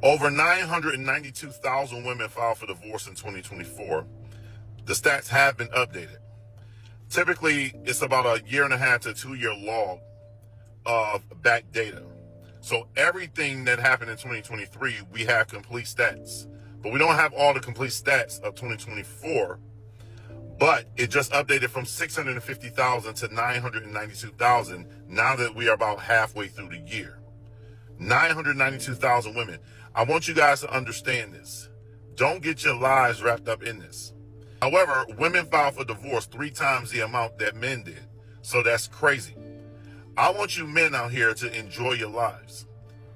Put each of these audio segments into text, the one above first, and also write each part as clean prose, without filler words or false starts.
Over 992,000 women filed for divorce in 2024. The stats have been updated. Typically, it's about a 1.5 to 2 year log of back data. So everything that happened in 2023, we have complete stats. But we don't have all the complete stats of 2024. But it just updated from 650,000 to 992,000 now that we are about halfway through the year. 992,000 women. I want you guys to understand this. Don't get your lives wrapped up in this. However, women filed for divorce 3 times the amount that men did. So that's crazy. I want you men out here to enjoy your lives.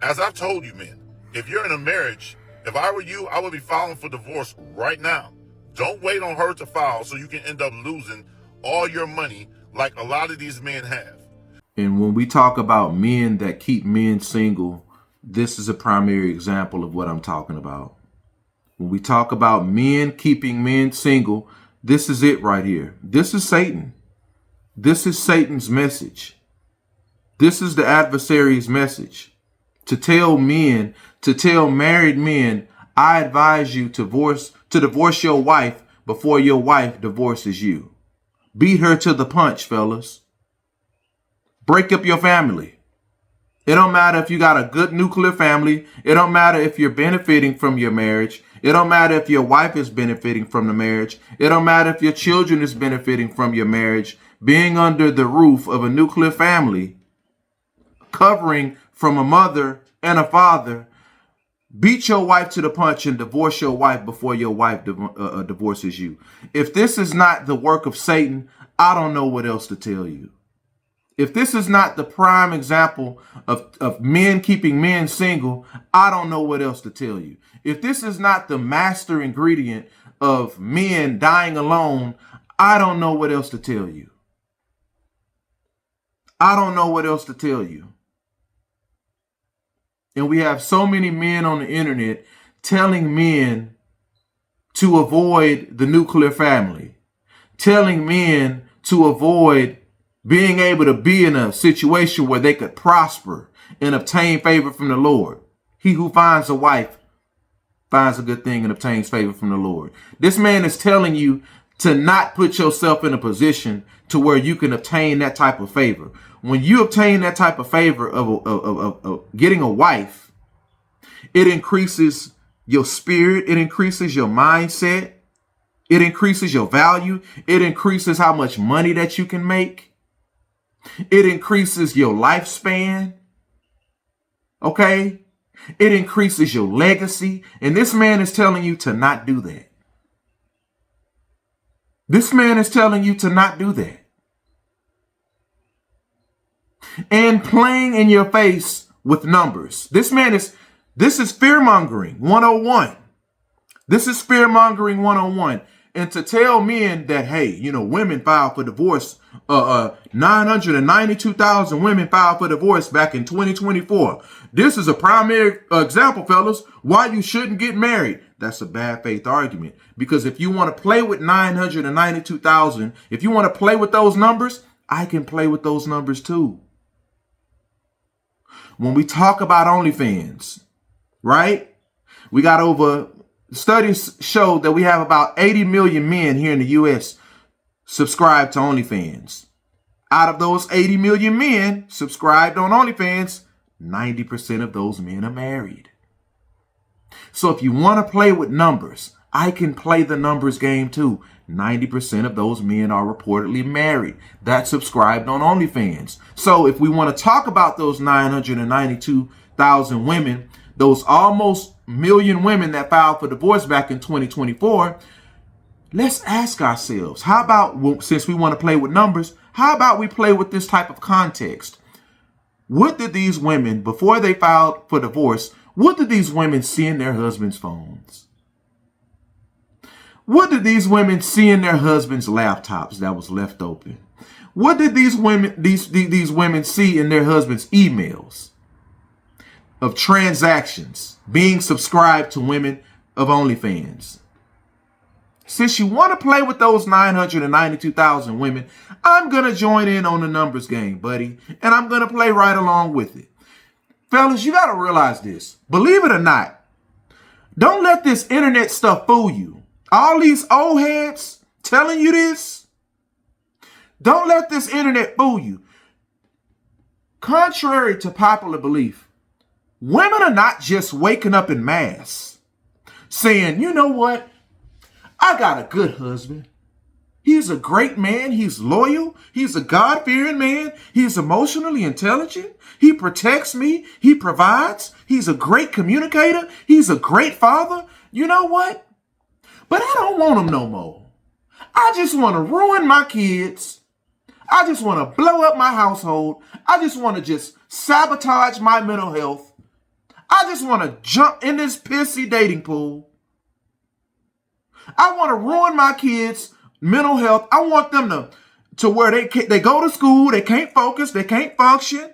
As I've told you, men, if you're in a marriage, if I were you, I would be filing for divorce right now. Don't wait on her to file so you can end up losing all your money like a lot of these men have. And when we talk about men that keep men single, this is a primary example of what I'm talking about. When we talk about men keeping men single, this is it right here. This is Satan. This is Satan's message. This is the adversary's message. To tell men, to tell married men, I advise you to divorce your wife before your wife divorces you. Beat her to the punch, fellas. Break up your family. It don't matter if you got a good nuclear family. It don't matter if you're benefiting from your marriage. It don't matter if your wife is benefiting from the marriage. It don't matter if your children is benefiting from your marriage. Being under the roof of a nuclear family, covering from a mother and a father, beat your wife to the punch and divorce your wife before your wife divorces you. If this is not the work of Satan, I don't know what else to tell you. If this is not the prime example of men keeping men single, I don't know what else to tell you. If this is not the master ingredient of men dying alone, I don't know what else to tell you. I don't know what else to tell you. And we have so many men on the internet telling men to avoid the nuclear family, telling men to avoid being able to be in a situation where they could prosper and obtain favor from the Lord. He who finds a wife finds a good thing and obtains favor from the Lord. This man is telling you to not put yourself in a position to where you can obtain that type of favor. When you obtain that type of favor of getting a wife, it increases your spirit. It increases your mindset. It increases your value. It increases how much money that you can make. It increases your lifespan. Okay? It increases your legacy. And this man is telling you to not do that. This man is telling you to not do that. And playing in your face with numbers. This is fear-mongering 101. This is fear-mongering 101. And to tell men that, hey, women filed for divorce, 992,000 women filed for divorce back in 2024. This is a primary example, fellas, why you shouldn't get married. That's a bad faith argument. Because if you want to play with 992,000, if you want to play with those numbers, I can play with those numbers too. When we talk about OnlyFans, right? We got studies show that we have about 80 million men here in the U.S. subscribed to OnlyFans. Out of those 80 million men subscribed on OnlyFans, 90% of those men are married. So if you want to play with numbers, I can play the numbers game too. 90% of those men are reportedly married that subscribed on OnlyFans. So if we want to talk about those 992,000 women, those almost million women that filed for divorce back in 2024, let's ask ourselves, how about, since we want to play with numbers, how about we play with this type of context? What did these women, before they filed for divorce, what did these women see in their husbands' phones? What did these women see in their husbands' laptops that was left open? What did these women see in their husbands' emails of transactions being subscribed to women of OnlyFans? Since you want to play with those 992,000 women, I'm going to join in on the numbers game, buddy. And I'm going to play right along with it. Fellas, you got to realize this. Believe it or not, Don't let this internet stuff fool you. All these old heads telling you this. Don't let this internet fool you. Contrary to popular belief, women are not just waking up in mass saying, you know what? I got a good husband. He's a great man. He's loyal. He's a God-fearing man. He's emotionally intelligent. He protects me. He provides. He's a great communicator. He's a great father. You know what? But I don't want him no more. I just want to ruin my kids. I just want to blow up my household. I just want to just sabotage my mental health. I just want to jump in this pissy dating pool. I want to ruin my kids' mental health. I want them to where they go to school, they can't focus, they can't function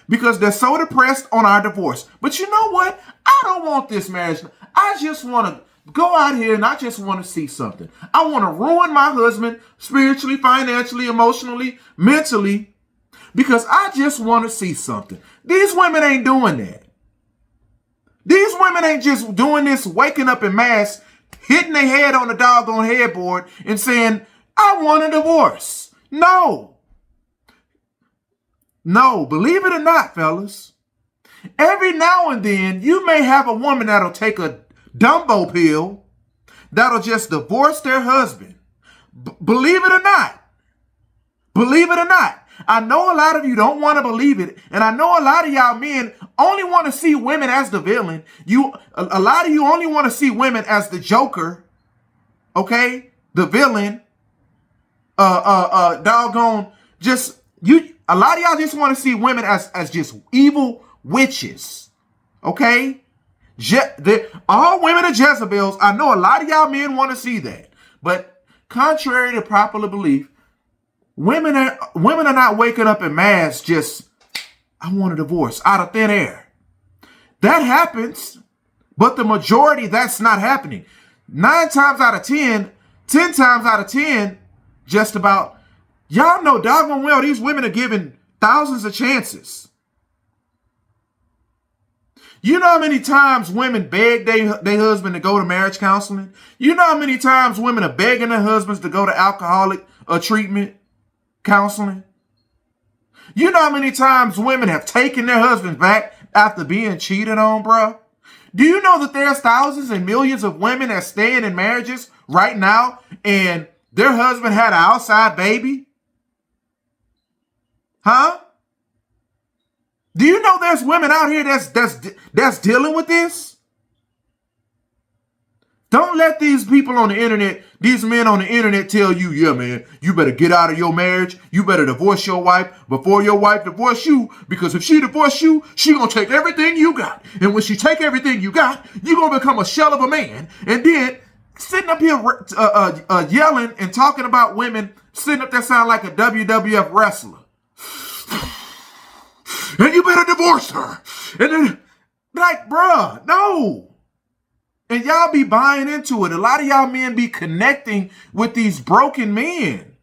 because they're so depressed on our divorce. But you know what? I don't want this marriage. I just want to go out here and I just want to see something. I want to ruin my husband spiritually, financially, emotionally, mentally, because I just want to see something. These women ain't doing that. These women ain't just doing this, waking up in mass, hitting their head on the doggone headboard and saying, I want a divorce. No. No, believe it or not, fellas. Every now and then, you may have a woman that'll take a Dumbo pill that'll just divorce their husband. Believe it or not. Believe it or not. I know a lot of you don't want to believe it, and I know a lot of y'all men only want to see women as the villain. A lot of you only want to see women as the Joker, okay? The villain. Doggone. A lot of y'all just want to see women as just evil witches, okay? All women are Jezebels. I know a lot of y'all men want to see that, but contrary to popular belief, women are not waking up in mass just, I want a divorce out of thin air. That happens, but the majority, that's not happening. 9 times out of 10, 10 times out of 10, just about, y'all know doggone well these women are given thousands of chances. You know how many times women beg their husband to go to marriage counseling? You know how many times women are begging their husbands to go to alcoholic treatment counseling? You know how many times women have taken their husbands back after being cheated on, bro? Do you know that there's thousands and millions of women that staying in marriages right now and their husband had an outside baby? Huh? Do you know there's women out here that's dealing with this? Don't let these people on the internet, these men on the internet tell you, yeah, man, you better get out of your marriage. You better divorce your wife before your wife divorce you. Because if she divorce you, she gonna take everything you got. And when she take everything you got, you gonna become a shell of a man. And then sitting up here yelling and talking about women, sitting up there sound like a WWF wrestler. And you better divorce her. And then, like, bruh, no. And y'all be buying into it. A lot of y'all men be connecting with these broken men.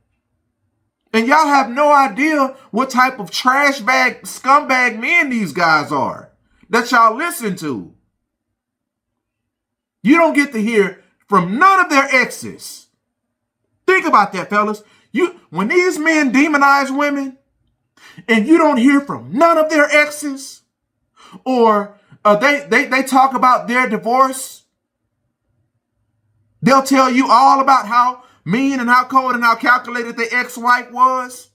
And y'all have no idea what type of trash bag, scumbag men these guys are that y'all listen to. You don't get to hear from none of their exes. Think about that, fellas. When these men demonize women, and you don't hear from none of their exes, or they talk about their divorce, they'll tell you all about how mean and how cold and how calculated their ex-wife was.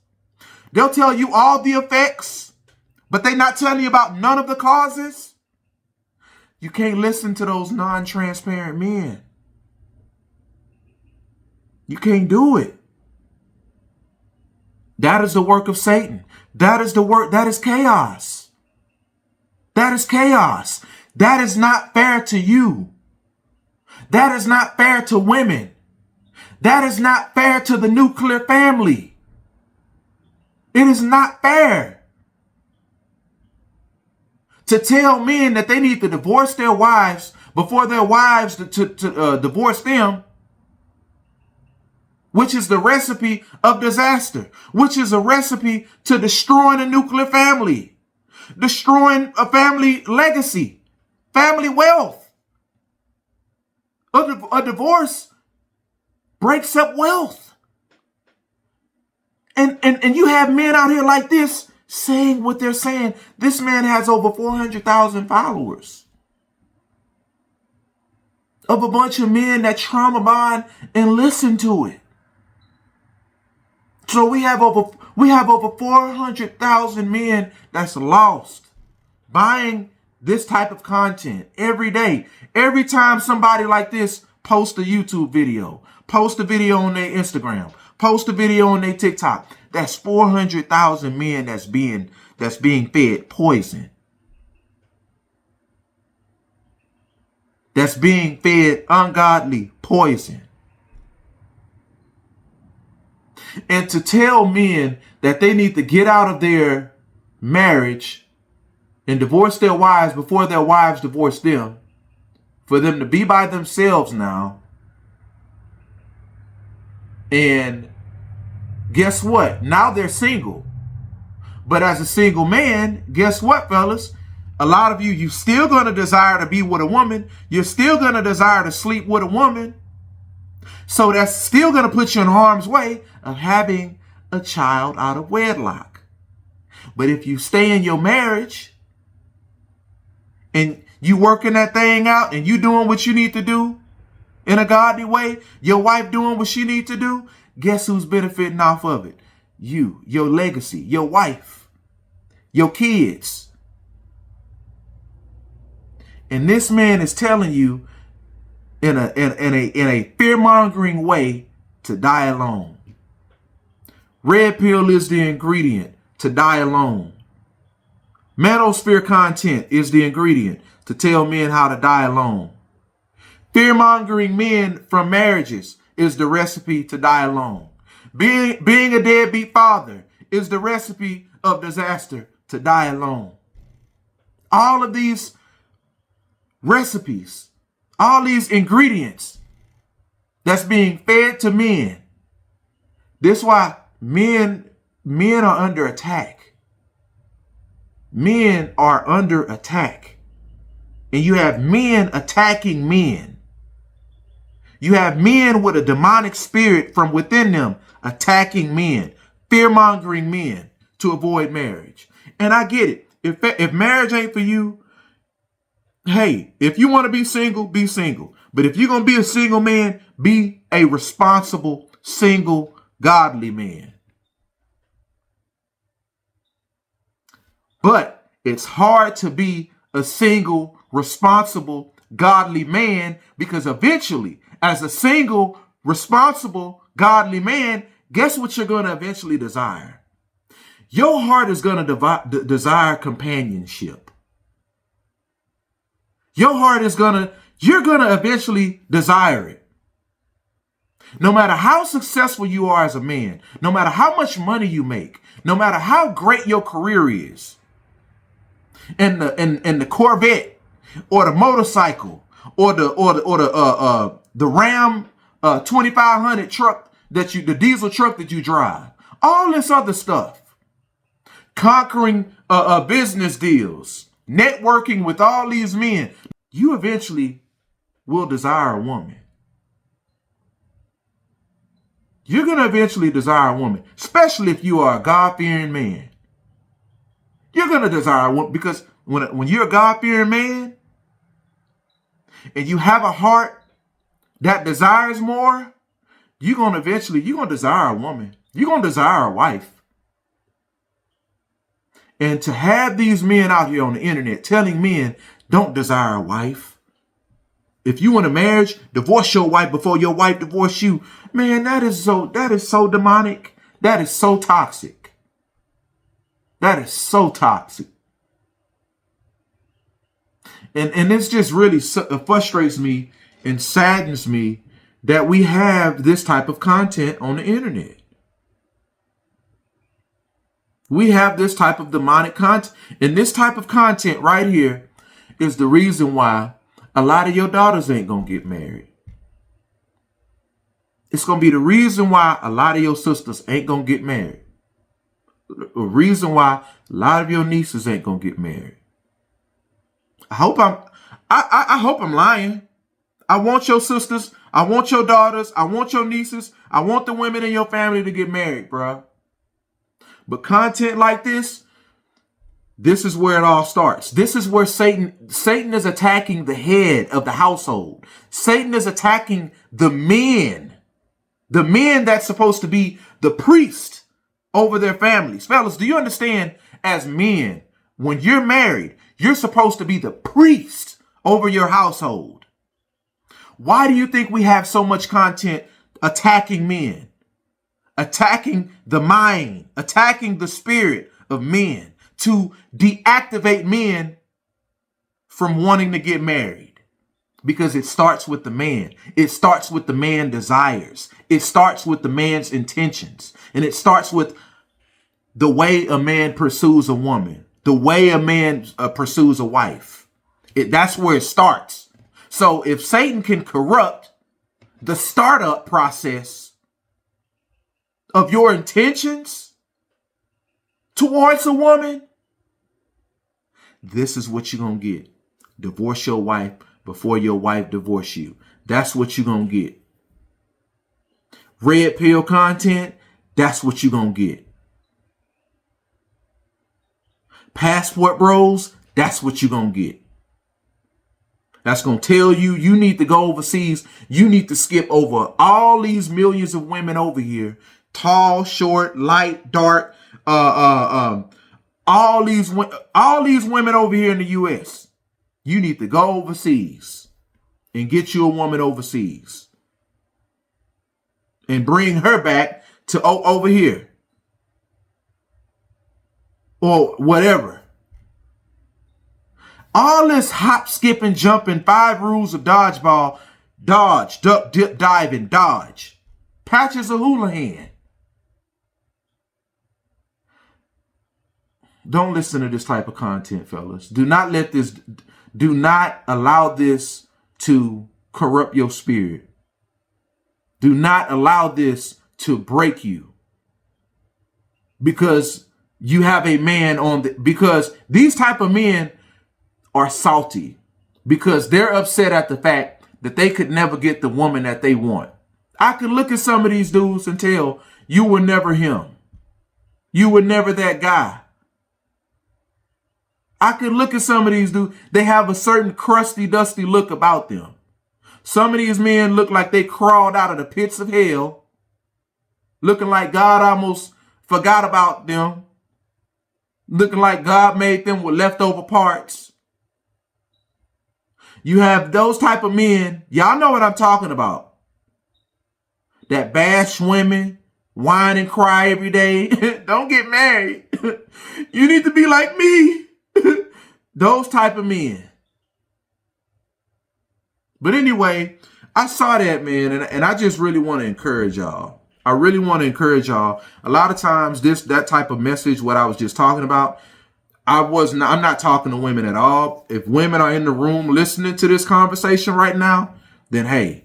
They'll tell you all the effects, but they're not telling you about none of the causes. You can't listen to those non-transparent men. You can't do it. That is the work of Satan. That is chaos. That is chaos. That is not fair to you. That is not fair to women. That is not fair to the nuclear family. It is not fair to tell men that they need to divorce their wives before their wives to divorce them, which is the recipe of disaster, which is a recipe to destroying a nuclear family, destroying a family legacy, family wealth. A divorce breaks up wealth. And you have men out here like this saying what they're saying. This man has over 400,000 followers of a bunch of men that trauma bond and listen to it. So we have over 400,000 men that's lost buying this type of content every day. Every time somebody like this posts a YouTube video, post a video on their Instagram, post a video on their TikTok, that's 400,000 men that's being fed poison. That's being fed ungodly poison. And to tell men that they need to get out of their marriage and divorce their wives before their wives divorce them, for them to be by themselves now. And guess what? Now they're single. But as a single man, guess what, fellas? A lot of you still going to desire to be with a woman. You're still going to desire to sleep with a woman. So that's still going to put you in harm's way of having a child out of wedlock. But if you stay in your marriage and you working that thing out and you doing what you need to do in a godly way, your wife doing what she need to do, guess who's benefiting off of it? You, your legacy, your wife, your kids. And this man is telling you in a fear-mongering way to die alone. Red pill is the ingredient to die alone. Manosphere content is the ingredient to tell men how to die alone. Fear-mongering men from marriages is the recipe to die alone. Being a deadbeat father is the recipe of disaster to die alone. All of these recipes, all these ingredients that's being fed to men. This is why men are under attack. Men are under attack. And you have men attacking men. You have men with a demonic spirit from within them attacking men, fear-mongering men to avoid marriage. And I get it. If marriage ain't for you, hey, if you want to be single, be single. But if you're going to be a single man, be a responsible, single, godly man. But it's hard to be a single, responsible, godly man because eventually, as a single, responsible, godly man, guess what you're going to eventually desire? Your heart is going to desire companionship. Your heart is you're going to eventually desire it. No matter how successful you are as a man, no matter how much money you make, no matter how great your career is, and the Corvette or the motorcycle or the Ram 2500 truck the diesel truck that you drive, all this other stuff, conquering business deals, networking with all these men, you eventually will desire a woman. You're going to eventually desire a woman, especially if you are a God-fearing man. You're going to desire a woman because when you're a God-fearing man and you have a heart that desires more, you're going to desire a woman. You're going to desire a wife. And to have these men out here on the internet telling men, don't desire a wife. If you want a marriage, divorce your wife before your wife divorce you. Man, that is so demonic. That is so toxic. That is so toxic. And this just really frustrates me and saddens me that we have this type of content on the internet. We have this type of demonic content. And this type of content right here is the reason why a lot of your daughters ain't going to get married. It's going to be the reason why a lot of your sisters ain't going to get married. The reason why a lot of your nieces ain't going to get married. I hope I'm lying. I want your sisters. I want your daughters. I want your nieces. I want the women in your family to get married, bruh. But content like this is where it all starts. This is where Satan is attacking the head of the household. Satan is attacking the men that's supposed to be the priest over their families. Fellas, do you understand, as men, when you're married, you're supposed to be the priest over your household? Why do you think we have so much content attacking men, attacking the mind, attacking the spirit of men, to deactivate men from wanting to get married? Because it starts with the man. It starts with the man desires. It starts with the man's intentions. And it starts with the way a man pursues a woman, the way a man pursues a wife. That's where it starts. So if Satan can corrupt the startup process of your intentions towards a woman, this is what you're going to get. Divorce your wife before your wife divorce you. That's what you're going to get. Red pill content, that's what you're going to get. Passport bros, that's what you're going to get. That's going to tell you you need to go overseas. You need to skip over all these millions of women over here. Tall, short, light, dark, all these women over here in the U.S. You need to go overseas and get you a woman overseas and bring her back to over here or whatever. All this hop, skipping, jumping, 5 rules of dodgeball, dodge, duck, dip, dive, and dodge. Patches of Houlihan. Don't listen to this type of content, fellas. Do not allow this to corrupt your spirit. Do not allow this to break you. Because you have a man because these type of men are salty because they're upset at the fact that they could never get the woman that they want. I could look at some of these dudes and tell you were never him. You were never that guy. I could look at some of these dudes. They have a certain crusty, dusty look about them. Some of these men look like they crawled out of the pits of hell, looking like God almost forgot about them, looking like God made them with leftover parts. You have those type of men. Y'all know what I'm talking about. That bash women, whine and cry every day. Don't get married. You need to be like me. Those type of men. But anyway, I saw that, man, and I just really want to encourage y'all. I really want to encourage y'all. A lot of times that type of message, what I was just talking about, I'm not talking to women at all. If women are in the room listening to this conversation right now, then hey,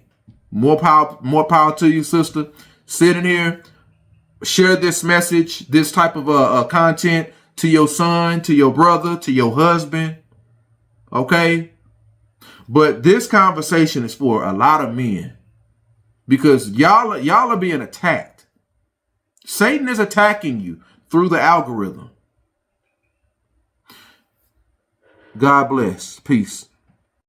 more power to you, sister. Sit in here, share this message, this type of content to your son, to your brother, to your husband. Okay? But this conversation is for a lot of men because y'all are being attacked. Satan is attacking you through the algorithm. God bless. Peace.